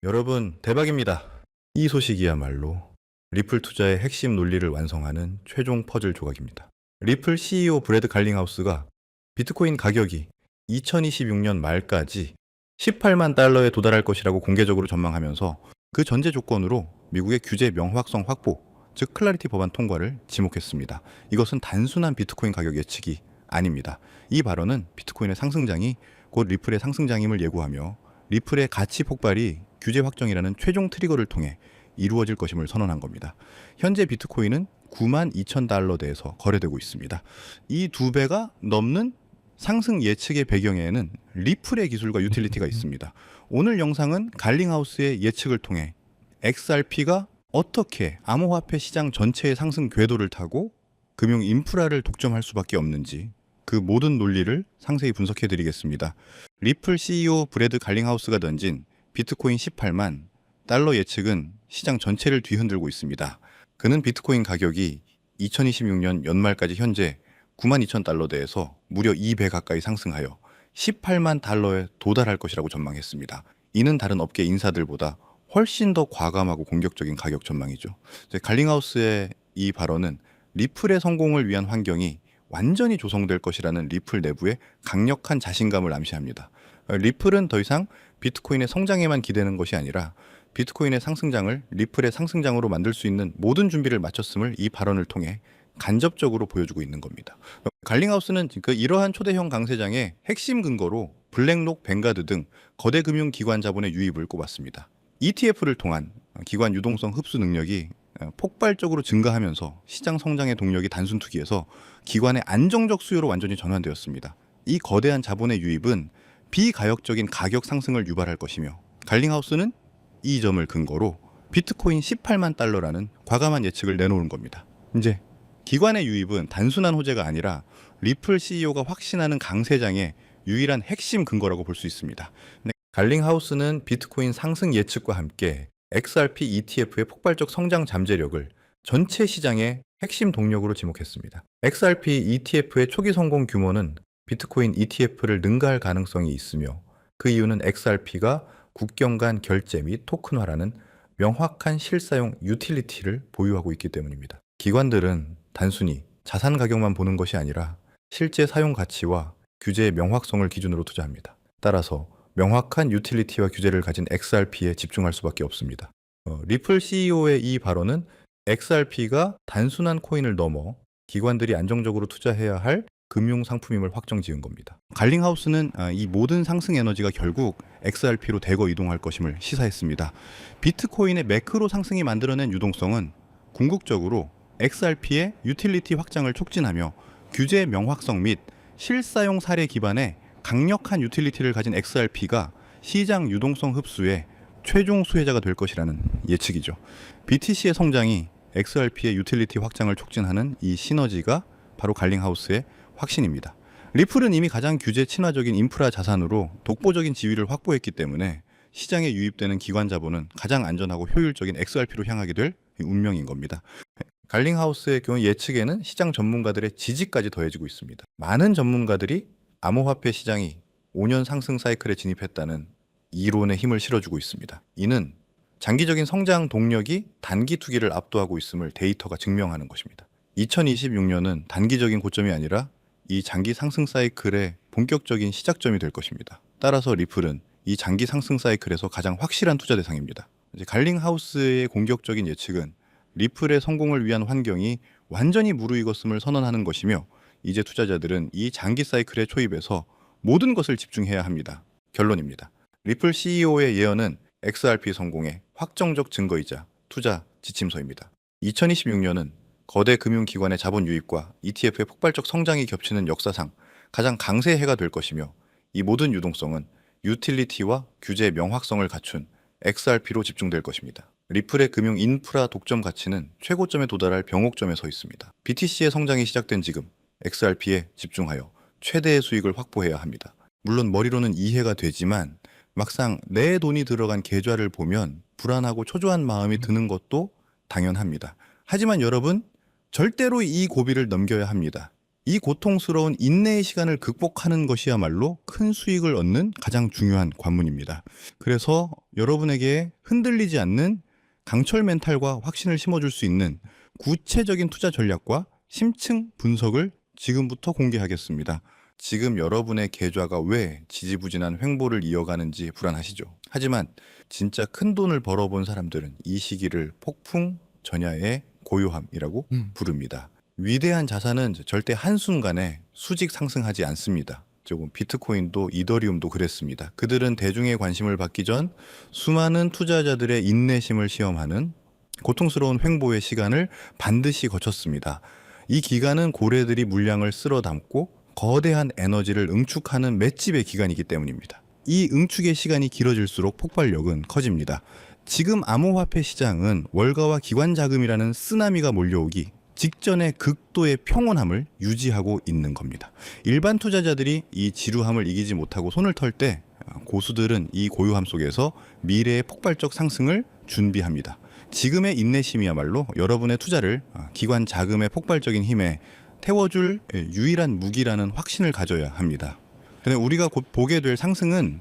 여러분, 대박입니다. 이 소식이야말로 리플 투자의 핵심 논리를 완성하는 최종 퍼즐 조각입니다. 리플 CEO 브래드 갈링하우스가 비트코인 가격이 2026년 말까지 18만 달러에 도달할 것이라고 공개적으로 전망하면서 그 전제 조건으로 미국의 규제 명확성 확보, 즉 클라리티 법안 통과를 지목했습니다. 이것은 단순한 비트코인 가격 예측이 아닙니다. 이 발언은 비트코인의 상승장이 곧 리플의 상승장임을 예고하며 리플의 가치 폭발이 규제 확정이라는 최종 트리거를 통해 이루어질 것임을 선언한 겁니다. 현재 비트코인은 92,000달러대에서 거래되고 있습니다. 이 두 배가 넘는 상승 예측의 배경에는 리플의 기술과 유틸리티가 있습니다. 오늘 영상은 갈링하우스의 예측을 통해 XRP가 어떻게 암호화폐 시장 전체의 상승 궤도를 타고 금융 인프라를 독점할 수밖에 없는지 그 모든 논리를 상세히 분석해 드리겠습니다. 리플 CEO 브래드 갈링하우스가 던진 비트코인 18만 달러 예측은 시장 전체를 뒤흔들고 있습니다. 그는 비트코인 가격이 2026년 연말까지 현재 92,000달러대에서 무려 2배 가까이 상승하여 18만 달러에 도달할 것이라고 전망했습니다. 이는 다른 업계 인사들보다 훨씬 더 과감하고 공격적인 가격 전망이죠. 갈링하우스의 이 발언은 리플의 성공을 위한 환경이 완전히 조성될 것이라는 리플 내부의 강력한 자신감을 암시합니다. 리플은 더 이상 비트코인의 성장에만 기대는 것이 아니라 비트코인의 상승장을 리플의 상승장으로 만들 수 있는 모든 준비를 마쳤음을 이 발언을 통해 간접적으로 보여주고 있는 겁니다. 갈링하우스는 이러한 초대형 강세장의 핵심 근거로 블랙록, 뱅가드 등 거대 금융기관 자본의 유입을 꼽았습니다. ETF를 통한 기관 유동성 흡수 능력이 폭발적으로 증가하면서 시장 성장의 동력이 단순 투기에서 기관의 안정적 수요로 완전히 전환되었습니다. 이 거대한 자본의 유입은 비가역적인 가격 상승을 유발할 것이며 갈링하우스는 이 점을 근거로 비트코인 18만 달러라는 과감한 예측을 내놓은 겁니다. 이제 기관의 유입은 단순한 호재가 아니라 리플 CEO가 확신하는 강세장의 유일한 핵심 근거라고 볼 수 있습니다. 갈링하우스는 비트코인 상승 예측과 함께 XRP ETF의 폭발적 성장 잠재력을 전체 시장의 핵심 동력으로 지목했습니다. XRP ETF의 초기 성공 규모는 비트코인 ETF를 능가할 가능성이 있으며 그 이유는 XRP가 국경 간 결제 및 토큰화라는 명확한 실사용 유틸리티를 보유하고 있기 때문입니다. 기관들은 단순히 자산 가격만 보는 것이 아니라 실제 사용 가치와 규제의 명확성을 기준으로 투자합니다. 따라서 명확한 유틸리티와 규제를 가진 XRP에 집중할 수밖에 없습니다. 리플 CEO의 이 발언은 XRP가 단순한 코인을 넘어 기관들이 안정적으로 투자해야 할 금융 상품임을 확정 지은 겁니다. 갈링하우스는 이 모든 상승 에너지가 결국 XRP로 대거 이동할 것임을 시사했습니다. 비트코인의 매크로 상승이 만들어낸 유동성은 궁극적으로 XRP의 유틸리티 확장을 촉진하며 규제의 명확성 및 실사용 사례 기반의 강력한 유틸리티를 가진 XRP가 시장 유동성 흡수의 최종 수혜자가 될 것이라는 예측이죠. BTC의 성장이 XRP의 유틸리티 확장을 촉진하는 이 시너지가 바로 갈링하우스의 확신입니다. 리플은 이미 가장 규제 친화적인 인프라 자산으로 독보적인 지위를 확보했기 때문에 시장에 유입되는 기관 자본은 가장 안전하고 효율적인 XRP로 향하게 될 운명인 겁니다. 갈링하우스의 경우 예측에는 시장 전문가들의 지지까지 더해지고 있습니다. 많은 전문가들이 암호화폐 시장이 5년 상승 사이클에 진입했다는 이론에 힘을 실어주고 있습니다. 이는 장기적인 성장 동력이 단기 투기를 압도하고 있음을 데이터가 증명하는 것입니다. 2026년은 단기적인 고점이 아니라 이 장기 상승 사이클의 본격적인 시작점이 될 것입니다. 따라서 리플은 이 장기 상승 사이클에서 가장 확실한 투자 대상입니다. 이제 갈링하우스의 공격적인 예측은 리플의 성공을 위한 환경이 완전히 무르익었음을 선언하는 것이며 이제 투자자들은 이 장기 사이클의 초입에서 모든 것을 집중해야 합니다. 결론입니다. 리플 CEO의 예언은 XRP 성공의 확정적 증거이자 투자 지침서입니다. 2026년은 거대 금융기관의 자본 유입과 ETF의 폭발적 성장이 겹치는 역사상 가장 강세 해가 될 것이며 이 모든 유동성은 유틸리티와 규제의 명확성을 갖춘 XRP로 집중될 것입니다. 리플의 금융 인프라 독점 가치는 최고점에 도달할 병옥점에 서 있습니다. BTC의 성장이 시작된 지금 XRP에 집중하여 최대의 수익을 확보해야 합니다. 물론 머리로는 이해가 되지만 막상 내 돈이 들어간 계좌를 보면 불안하고 초조한 마음이 드는 것도 당연합니다. 하지만 여러분, 절대로 이 고비를 넘겨야 합니다. 이 고통스러운 인내의 시간을 극복하는 것이야말로 큰 수익을 얻는 가장 중요한 관문입니다. 그래서 여러분에게 흔들리지 않는 강철 멘탈과 확신을 심어줄 수 있는 구체적인 투자 전략과 심층 분석을 지금부터 공개하겠습니다. 지금 여러분의 계좌가 왜 지지부진한 횡보를 이어가는지 불안하시죠? 하지만 진짜 큰 돈을 벌어본 사람들은 이 시기를 폭풍 전야의 고요함이라고 부릅니다. 위대한 자산은 절대 한순간에 수직 상승하지 않습니다. 조금 비트코인도 이더리움도 그랬습니다. 그들은 대중의 관심을 받기 전 수많은 투자자들의 인내심을 시험하는 고통스러운 횡보의 시간을 반드시 거쳤습니다. 이 기간은 고래들이 물량을 쓸어 담고 거대한 에너지를 응축하는 맷집의 기간이기 때문입니다. 이 응축의 시간이 길어질수록 폭발력은 커집니다. 지금 암호화폐 시장은 월가와 기관 자금이라는 쓰나미가 몰려오기 직전의 극도의 평온함을 유지하고 있는 겁니다. 일반 투자자들이 이 지루함을 이기지 못하고 손을 털 때 고수들은 이 고요함 속에서 미래의 폭발적 상승을 준비합니다. 지금의 인내심이야말로 여러분의 투자를 기관 자금의 폭발적인 힘에 태워줄 유일한 무기라는 확신을 가져야 합니다. 근데 우리가 곧 보게 될 상승은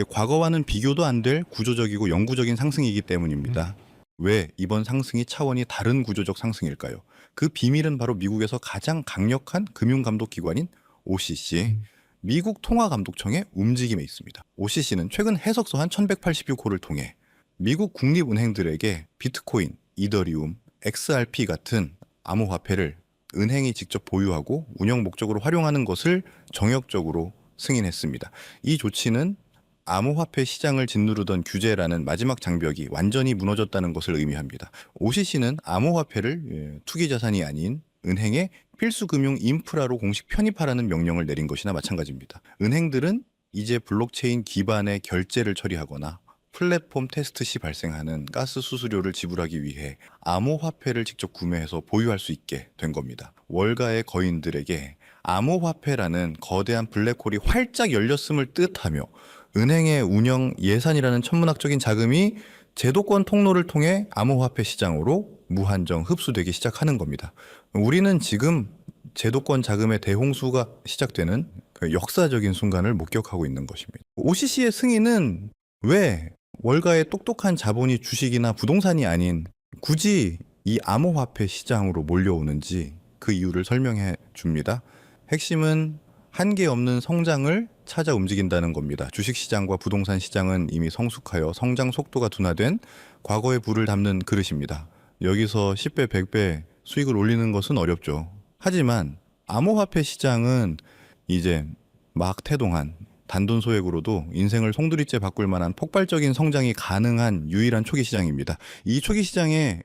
과거와는 비교도 안 될 구조적이고 영구적인 상승이기 때문입니다. 왜 이번 상승이 차원이 다른 구조적 상승일까요? 그 비밀은 바로 미국에서 가장 강력한 금융감독기관인 OCC, 미국 통화감독청의 움직임에 있습니다. OCC는 최근 해석서 한 1186호를 통해 미국 국립은행들에게 비트코인, 이더리움, XRP 같은 암호화폐를 은행이 직접 보유하고 운영 목적으로 활용하는 것을 정역적으로 승인했습니다. 이 조치는 암호화폐 시장을 짓누르던 규제라는 마지막 장벽이 완전히 무너졌다는 것을 의미합니다. OCC는 암호화폐를 투기 자산이 아닌 은행의 필수 금융 인프라로 공식 편입하라는 명령을 내린 것이나 마찬가지입니다. 은행들은 이제 블록체인 기반의 결제를 처리하거나 플랫폼 테스트 시 발생하는 가스 수수료를 지불하기 위해 암호화폐를 직접 구매해서 보유할 수 있게 된 겁니다. 월가의 거인들에게 암호화폐라는 거대한 블랙홀이 활짝 열렸음을 뜻하며 은행의 운영 예산이라는 천문학적인 자금이 제도권 통로를 통해 암호화폐 시장으로 무한정 흡수되기 시작하는 겁니다. 우리는 지금 제도권 자금의 대홍수가 시작되는 역사적인 순간을 목격하고 있는 것입니다. OCC의 승인은 왜 월가의 똑똑한 자본이 주식이나 부동산이 아닌 굳이 이 암호화폐 시장으로 몰려오는지 그 이유를 설명해 줍니다. 핵심은 한계 없는 성장을 찾아 움직인다는 겁니다. 주식시장과 부동산 시장은 이미 성숙하여 성장 속도가 둔화된 과거의 부를 담는 그릇입니다. 여기서 10배, 100배 수익을 올리는 것은 어렵죠. 하지만 암호화폐 시장은 이제 막 태동한 단돈 소액으로도 인생을 송두리째 바꿀 만한 폭발적인 성장이 가능한 유일한 초기 시장입니다. 이 초기 시장에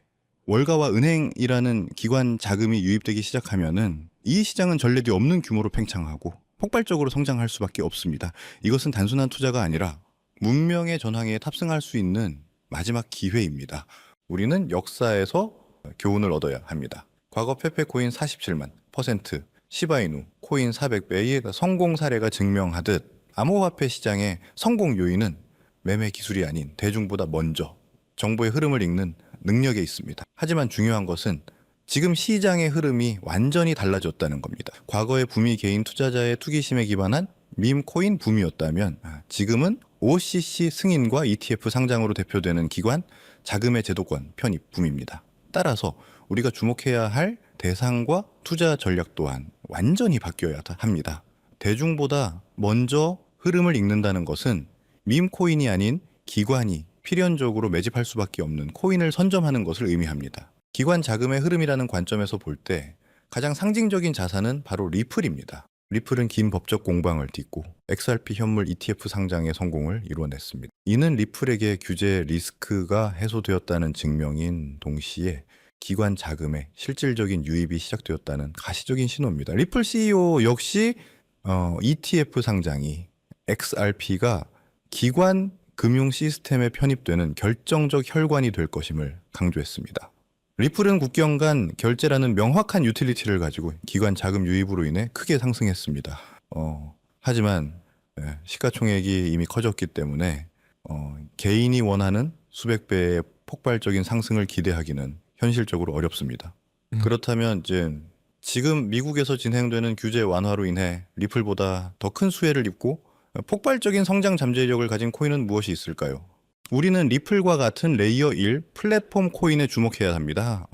월가와 은행이라는 기관 자금이 유입되기 시작하면은 이 시장은 전례 뒤 없는 규모로 팽창하고 폭발적으로 성장할 수밖에 없습니다. 이것은 단순한 투자가 아니라 문명의 전황에 탑승할 수 있는 마지막 기회입니다. 우리는 역사에서 교훈을 얻어야 합니다. 과거 페페코인 47만 %, 시바이누 코인 400배의 성공 사례가 증명하듯 암호화폐 시장의 성공 요인은 매매 기술이 아닌 대중보다 먼저 정보의 흐름을 읽는 능력에 있습니다. 하지만 중요한 것은 지금 시장의 흐름이 완전히 달라졌다는 겁니다. 과거의 붐이 개인 투자자의 투기심에 기반한 밈코인 붐이었다면 지금은 OCC 승인과 ETF 상장으로 대표되는 기관 자금의 제도권 편입 붐입니다. 따라서 우리가 주목해야 할 대상과 투자 전략 또한 완전히 바뀌어야 합니다. 대중보다 먼저 흐름을 읽는다는 것은 밈코인이 아닌 기관이 필연적으로 매집할 수밖에 없는 코인을 선점하는 것을 의미합니다. 기관 자금의 흐름이라는 관점에서 볼 때 가장 상징적인 자산은 바로 리플입니다. 리플은 긴 법적 공방을 딛고 XRP 현물 ETF 상장의 성공을 이뤄냈습니다. 이는 리플에게 규제 리스크가 해소되었다는 증명인 동시에 기관 자금의 실질적인 유입이 시작되었다는 가시적인 신호입니다. 리플 CEO 역시 ETF 상장이 XRP가 기관 금융 시스템에 편입되는 결정적 혈관이 될 것임을 강조했습니다. 리플은 국경 간 결제라는 명확한 유틸리티를 가지고 기관 자금 유입으로 인해 크게 상승했습니다. 하지만 시가총액이 이미 커졌기 때문에 개인이 원하는 수백 배의 폭발적인 상승을 기대하기는 현실적으로 어렵습니다. 그렇다면 이제 지금 미국에서 진행되는 규제 완화로 인해 리플보다 더 큰 수혜를 입고 폭발적인 성장 잠재력을 가진 코인은 무엇이 있을까요? 우리는 리플과 같은 레이어 1 플랫폼 코인에 주목해야 합니다.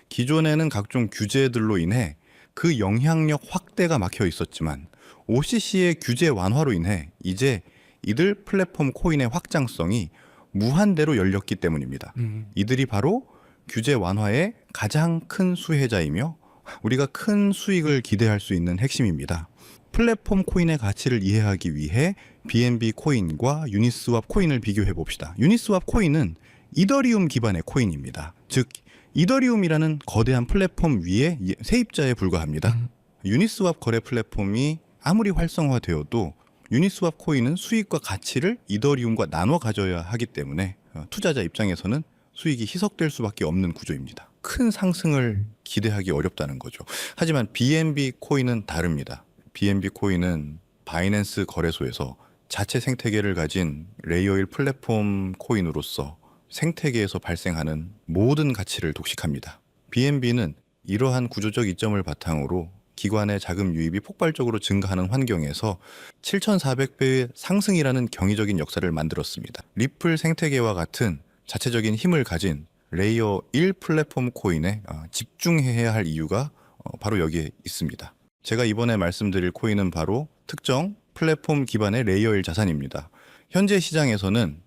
기존에는 각종 규제들로 인해 그 영향력 확대가 막혀 있었지만 OCC의 규제 완화로 인해 이제 이들 플랫폼 코인의 확장성이 무한대로 열렸기 때문입니다. 이들이 바로 규제 완화의 가장 큰 수혜자이며 우리가 큰 수익을 기대할 수 있는 핵심입니다. 플랫폼 코인의 가치를 이해하기 위해 BNB 코인과 유니스왑 코인을 비교해 봅시다. 유니스왑 코인은 이더리움 기반의 코인입니다. 즉 이더리움이라는 거대한 플랫폼 위에 세입자에 불과합니다. 유니스왑 거래 플랫폼이 아무리 활성화되어도 유니스왑 코인은 수익과 가치를 이더리움과 나눠 가져야 하기 때문에 투자자 입장에서는 수익이 희석될 수밖에 없는 구조입니다. 큰 상승을 기대하기 어렵다는 거죠. 하지만 BNB 코인은 다릅니다. BNB 코인은 바이낸스 거래소에서 자체 생태계를 가진 레이어 1 플랫폼 코인으로서 생태계에서 발생하는 모든 가치를 독식합니다. BNB는 이러한 구조적 이점을 바탕으로 기관의 자금 유입이 폭발적으로 증가하는 환경에서 7,400배의 상승이라는 경이적인 역사를 만들었습니다. 리플 생태계와 같은 자체적인 힘을 가진 레이어 1 플랫폼 코인에 집중해야 할 이유가 바로 여기에 있습니다. 제가 이번에 말씀드릴 코인은 바로 특정 플랫폼 기반의 레이어 1 자산입니다. 현재 시장에서는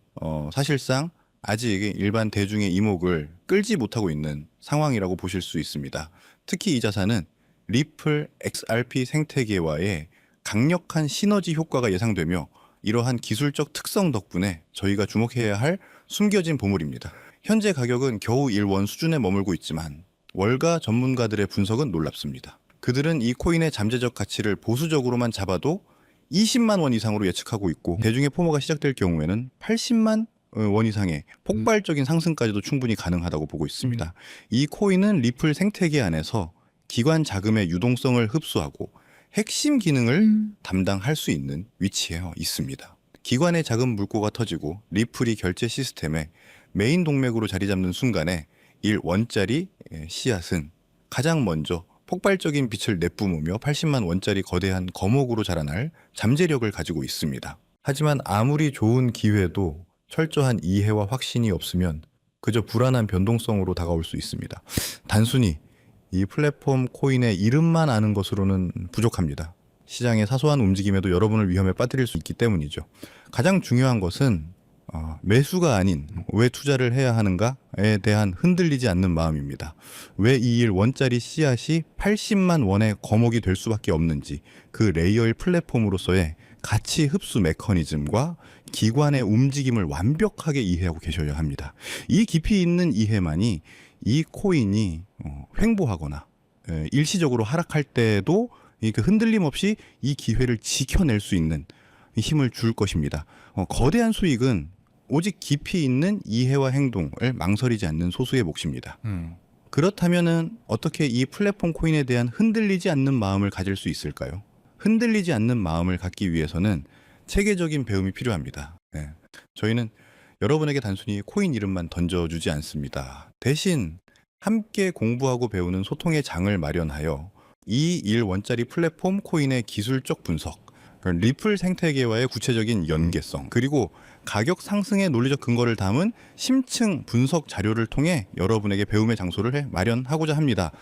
사실상 아직 일반 대중의 이목을 끌지 못하고 있는 상황이라고 보실 수 있습니다. 특히 이 자산은 리플 XRP 생태계와의 강력한 시너지 효과가 예상되며 이러한 기술적 특성 덕분에 저희가 주목해야 할 숨겨진 보물입니다. 현재 가격은 겨우 1원 수준에 머물고 있지만 월가 전문가들의 분석은 놀랍습니다. 그들은 이 코인의 잠재적 가치를 보수적으로만 잡아도 20만 원 이상으로 예측하고 있고 대중의 포모가 시작될 경우에는 80만 원 이상의 폭발적인 상승까지도 충분히 가능하다고 보고 있습니다. 이 코인은 리플 생태계 안에서 기관 자금의 유동성을 흡수하고 핵심 기능을 담당할 수 있는 위치에 있습니다. 기관의 자금 물꼬가 터지고 리플이 결제 시스템에 메인 동맥으로 자리 잡는 순간에 1원짜리 씨앗은 가장 먼저 폭발적인 빛을 내뿜으며 80만 원짜리 거대한 거목으로 자라날 잠재력을 가지고 있습니다. 하지만 아무리 좋은 기회도 철저한 이해와 확신이 없으면 그저 불안한 변동성으로 다가올 수 있습니다. 단순히 이 플랫폼 코인의 이름만 아는 것으로는 부족합니다. 시장의 사소한 움직임에도 여러분을 위험에 빠뜨릴 수 있기 때문이죠. 가장 중요한 것은 매수가 아닌 왜 투자를 해야 하는가에 대한 흔들리지 않는 마음입니다. 왜 이 1원짜리 씨앗이 80만 원의 거목이 될 수밖에 없는지 그 레이어 1 플랫폼으로서의 가치 흡수 메커니즘과 기관의 움직임을 완벽하게 이해하고 계셔야 합니다. 이 깊이 있는 이해만이 이 코인이 횡보하거나 일시적으로 하락할 때도 흔들림 없이 이 기회를 지켜낼 수 있는 힘을 줄 것입니다. 거대한 수익은 오직 깊이 있는 이해와 행동을 망설이지 않는 소수의 몫입니다. 그렇다면은 어떻게 이 플랫폼 코인에 대한 흔들리지 않는 마음을 가질 수 있을까요? 흔들리지 않는 마음을 갖기 위해서는 체계적인 배움이 필요합니다. 저희는 여러분에게 단순히 코인 이름만 던져주지 않습니다. 대신 함께 공부하고 배우는 소통의 장을 마련하여 이 1원짜리 플랫폼 코인의 기술적 분석, 리플 생태계와의 구체적인 연계성, 그리고 가격 상승의 논리적 근거를 담은 심층 분석 자료를 통해 여러분에게 배움의 장소를 마련하고자 합니다.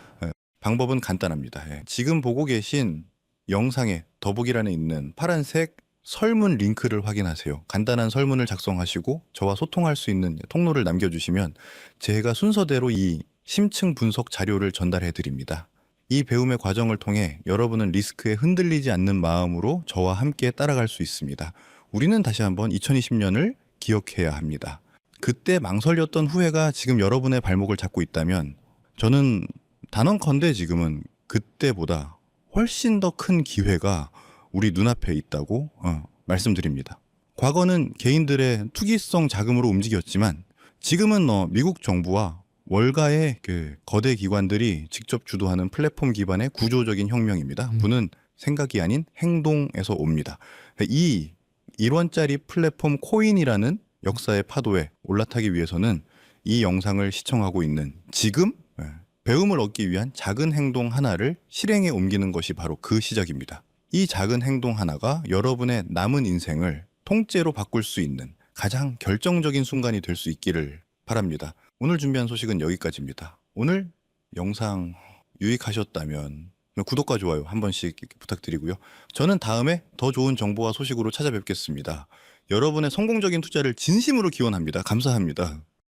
방법은 간단합니다. 지금 보고 계신 영상에 더보기란에 있는 파란색 설문 링크를 확인하세요. 간단한 설문을 작성하시고 저와 소통할 수 있는 통로를 남겨주시면 제가 순서대로 이 심층 분석 자료를 전달해 드립니다. 이 배움의 과정을 통해 여러분은 리스크에 흔들리지 않는 마음으로 저와 함께 따라갈 수 있습니다. 우리는 다시 한번 2020년을 기억해야 합니다. 그때 망설였던 후회가 지금 여러분의 발목을 잡고 있다면 저는 단언컨대 지금은 그때보다 훨씬 더 큰 기회가 우리 눈앞에 있다고 말씀드립니다. 과거는 개인들의 투기성 자금으로 움직였지만 지금은 미국 정부와 월가의 그 거대 기관들이 직접 주도하는 플랫폼 기반의 구조적인 혁명입니다. 부는 생각이 아닌 행동에서 옵니다. 이 1원짜리 플랫폼 코인이라는 역사의 파도에 올라타기 위해서는 이 영상을 시청하고 있는 지금 배움을 얻기 위한 작은 행동 하나를 실행에 옮기는 것이 바로 그 시작입니다. 이 작은 행동 하나가 여러분의 남은 인생을 통째로 바꿀 수 있는 가장 결정적인 순간이 될 수 있기를 바랍니다. 오늘 준비한 소식은 여기까지입니다. 오늘 영상 유익하셨다면 구독과 좋아요 한 번씩 부탁드리고요. 저는 다음에 더 좋은 정보와 소식으로 찾아뵙겠습니다. 여러분의 성공적인 투자를 진심으로 기원합니다. 감사합니다.